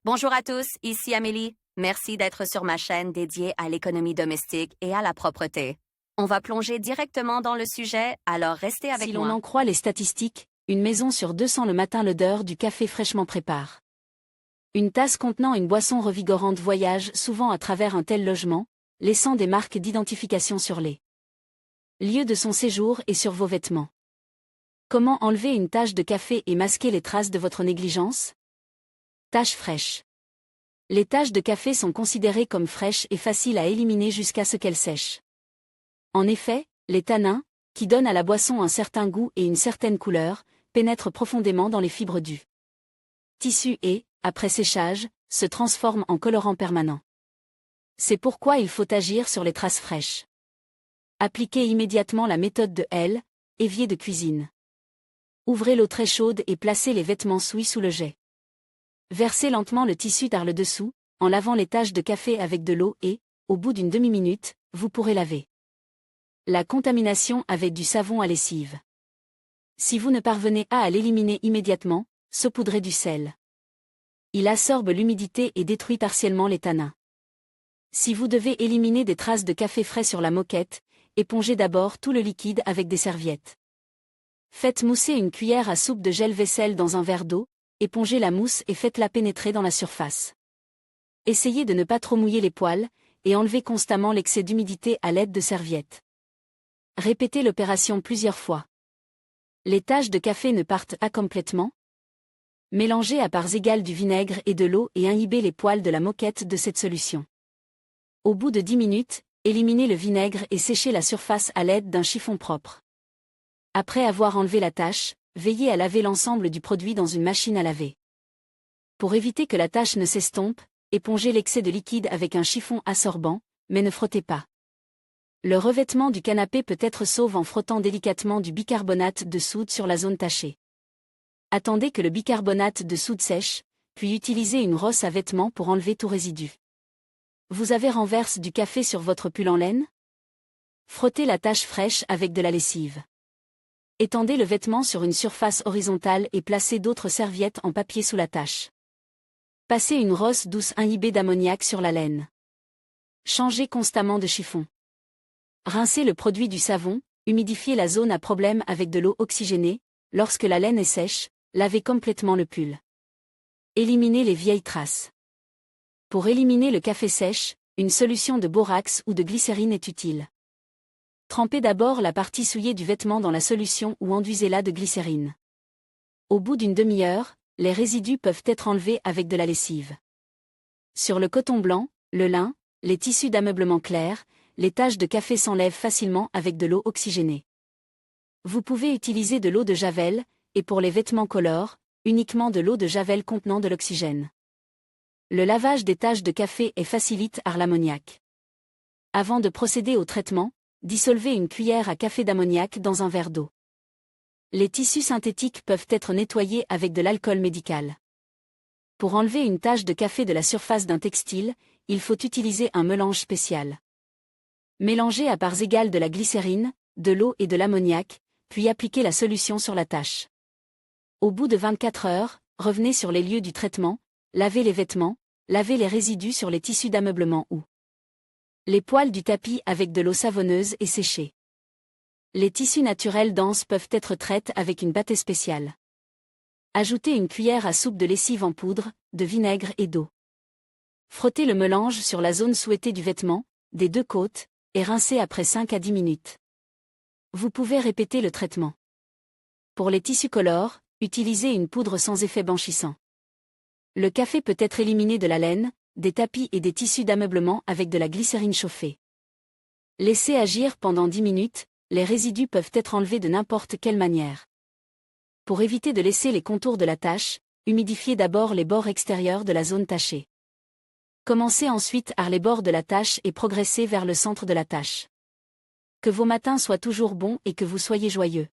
Bonjour à tous, ici Amélie. Merci d'être sur ma chaîne dédiée à l'économie domestique et à la propreté. On va plonger directement dans le sujet, alors restez avec Si moi. l'on en croit les statistiques, une maison sur 200 le matin l'odeur du café fraîchement prépare. Une tasse contenant une boisson revigorante voyage souvent à travers un tel logement, laissant des marques d'identification sur les lieux de son séjour et sur vos vêtements. Comment enlever une tache de café et masquer les traces de votre négligence? Taches fraîches. Les taches de café sont considérées comme fraîches et faciles à éliminer jusqu'à ce qu'elles sèchent. En effet, les tanins, qui donnent à la boisson un certain goût et une certaine couleur, pénètrent profondément dans les fibres du tissu et, après séchage, se transforment en colorant permanent. C'est pourquoi il faut agir sur les traces fraîches. Appliquez immédiatement la méthode de L, évier de cuisine. Ouvrez l'eau très chaude et placez les vêtements souillés sous le jet. Versez lentement le tissu par le dessous, en lavant les taches de café avec de l'eau et, au bout d'une demi-minute, vous pourrez laver la contamination avec du savon à lessive. Si vous ne parvenez pas à l'éliminer immédiatement, saupoudrez du sel. Il absorbe l'humidité et détruit partiellement les tanins. Si vous devez éliminer des traces de café frais sur la moquette, épongez d'abord tout le liquide avec des serviettes. Faites mousser une cuillère à soupe de gel vaisselle dans un verre d'eau, épongez la mousse et faites-la pénétrer dans la surface. Essayez de ne pas trop mouiller les poils, et enlevez constamment l'excès d'humidité à l'aide de serviettes. Répétez l'opération plusieurs fois. Les taches de café ne partent pas complètement. Mélangez à parts égales du vinaigre et de l'eau et imbibez les poils de la moquette de cette solution. Au bout de 10 minutes, éliminez le vinaigre et séchez la surface à l'aide d'un chiffon propre. Après avoir enlevé la tache, veillez à laver l'ensemble du produit dans une machine à laver. Pour éviter que la tache ne s'estompe, épongez l'excès de liquide avec un chiffon absorbant, mais ne frottez pas. Le revêtement du canapé peut être sauve en frottant délicatement du bicarbonate de soude sur la zone tachée. Attendez que le bicarbonate de soude sèche, puis utilisez une brosse à vêtements pour enlever tout résidu. Vous avez renversé du café sur votre pull en laine? Frottez la tache fraîche avec de la lessive. Étendez le vêtement sur une surface horizontale et placez d'autres serviettes en papier sous la tache. Passez une brosse douce imbibée d'ammoniac sur la laine. Changez constamment de chiffon. Rincez le produit du savon, humidifiez la zone à problème avec de l'eau oxygénée. Lorsque la laine est sèche, lavez complètement le pull. Éliminez les vieilles traces. Pour éliminer le café sèche, une solution de borax ou de glycérine est utile. Trempez d'abord la partie souillée du vêtement dans la solution ou enduisez-la de glycérine. Au bout d'une demi-heure, les résidus peuvent être enlevés avec de la lessive. Sur le coton blanc, le lin, les tissus d'ameublement clair, les taches de café s'enlèvent facilement avec de l'eau oxygénée. Vous pouvez utiliser de l'eau de Javel, et pour les vêtements colores, uniquement de l'eau de Javel contenant de l'oxygène. Le lavage des taches de café est facilité par l'ammoniac. Avant de procéder au traitement, dissolvez une cuillère à café d'ammoniac dans un verre d'eau. Les tissus synthétiques peuvent être nettoyés avec de l'alcool médical. Pour enlever une tache de café de la surface d'un textile, il faut utiliser un mélange spécial. Mélangez à parts égales de la glycérine, de l'eau et de l'ammoniac, puis appliquez la solution sur la tache. Au bout de 24 heures, revenez sur les lieux du traitement, lavez les vêtements, lavez les résidus sur les tissus d'ameublement ou les poils du tapis avec de l'eau savonneuse et séchée. Les tissus naturels denses peuvent être traités avec une pâte spéciale. Ajoutez une cuillère à soupe de lessive en poudre, de vinaigre et d'eau. Frottez le mélange sur la zone souhaitée du vêtement, des deux côtes, et rincez après 5 à 10 minutes. Vous pouvez répéter le traitement. Pour les tissus colores, utilisez une poudre sans effet blanchissant. Le café peut être éliminé de la laine, des tapis et des tissus d'ameublement avec de la glycérine chauffée. Laissez agir pendant 10 minutes, les résidus peuvent être enlevés de n'importe quelle manière. Pour éviter de laisser les contours de la tache, humidifiez d'abord les bords extérieurs de la zone tachée. Commencez ensuite par les bords de la tache et progressez vers le centre de la tache. Que vos matins soient toujours bons et que vous soyez joyeux.